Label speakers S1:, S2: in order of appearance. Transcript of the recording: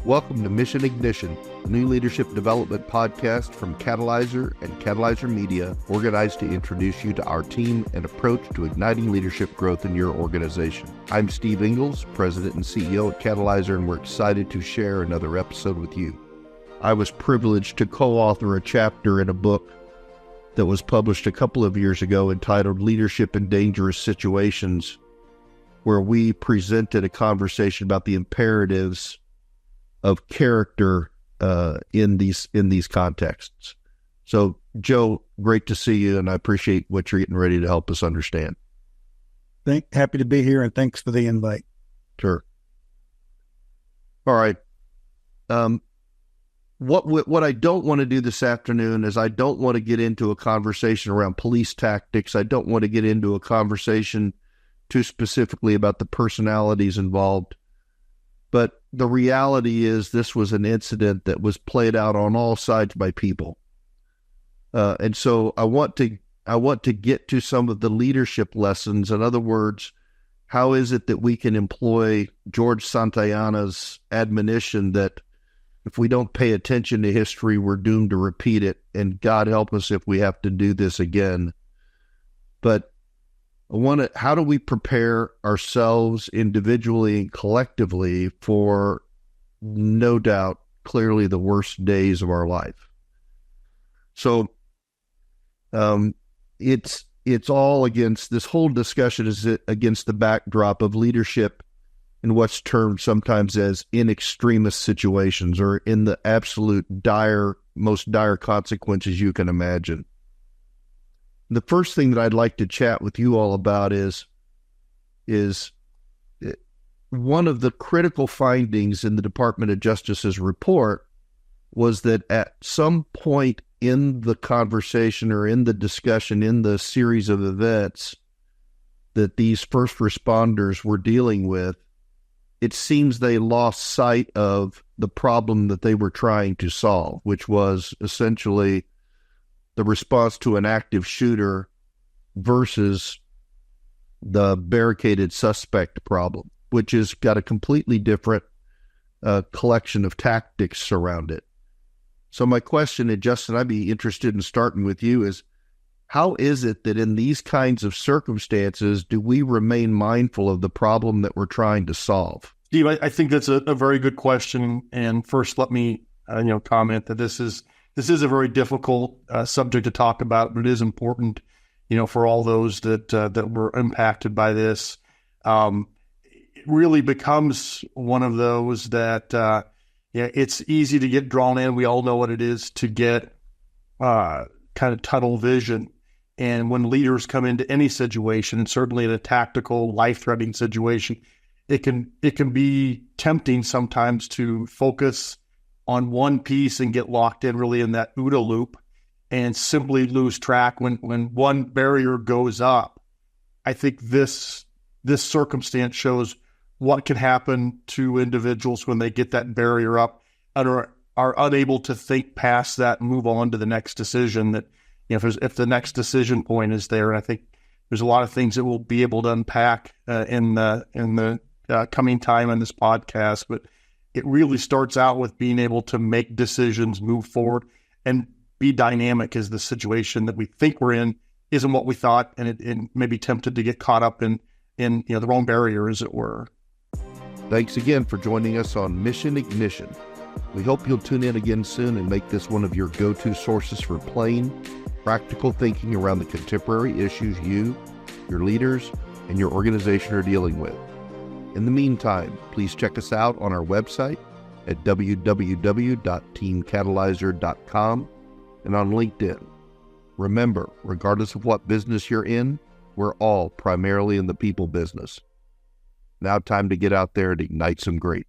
S1: Welcome to Mission Ignition, a new leadership development podcast from Catalyzer and Catalyzer Media, organized to introduce you to our team and approach to igniting leadership growth in your organization. I'm Steve Ingalls, President and CEO at Catalyzer, and we're excited to share another episode with you. I was privileged to co-author a chapter in a book that was published a couple of years ago entitled Leadership in Dangerous Situations, where we presented a conversation about the imperatives of character in these contexts. So, Joe, great to see you, and I appreciate what you're getting ready to help us understand.
S2: Happy to be here, and thanks for the invite.
S1: Sure. All right. What I don't want to do this afternoon is I don't want to get into a conversation around police tactics. I don't want to get into a conversation too specifically about the personalities involved. But the reality is this was an incident that was played out on all sides by people. And so I want to get to some of the leadership lessons. In other words, how is it that we can employ George Santayana's admonition that if we don't pay attention to history, we're doomed to repeat it, and God help us if we have to do this again. But how do we prepare ourselves individually and collectively for, no doubt, clearly the worst days of our life? So it's all against, this whole discussion is against the backdrop of leadership in what's termed sometimes as in extremis situations, or in the absolute most dire consequences you can imagine. The first thing that I'd like to chat with you all about is one of the critical findings in the Department of Justice's report was that at some point in the conversation or in the discussion, in the series of events that these first responders were dealing with, it seems they lost sight of the problem that they were trying to solve, which was essentially the response to an active shooter versus the barricaded suspect problem, which has got a completely different collection of tactics around it. So my question, and Justin, I'd be interested in starting with you, is how is it that in these kinds of circumstances do we remain mindful of the problem that we're trying to solve?
S3: Steve, I think that's a very good question. And first, let me comment that this is a very difficult subject to talk about, but it is important, for all those that were impacted by this. It really becomes one of those that, it's easy to get drawn in. We all know what it is to get kind of tunnel vision. And when leaders come into any situation, and certainly in a tactical, life-threatening situation, it can be tempting sometimes to focus on one piece and get locked in really in that OODA loop and simply lose track when one barrier goes up. I think this circumstance shows what can happen to individuals when they get that barrier up and are unable to think past that and move on to the next decision. That if the next decision point is there, and I think there's a lot of things that we'll be able to unpack in the coming time on this podcast, but it really starts out with being able to make decisions, move forward, and be dynamic as the situation that we think we're in isn't what we thought, and it may be tempted to get caught up in the wrong barrier, as it were.
S1: Thanks again for joining us on Mission Ignition. We hope you'll tune in again soon and make this one of your go-to sources for plain, practical thinking around the contemporary issues you, your leaders, and your organization are dealing with. In the meantime, please check us out on our website at www.teamcatalyzer.com and on LinkedIn. Remember, regardless of what business you're in, we're all primarily in the people business. Now time to get out there and ignite some great.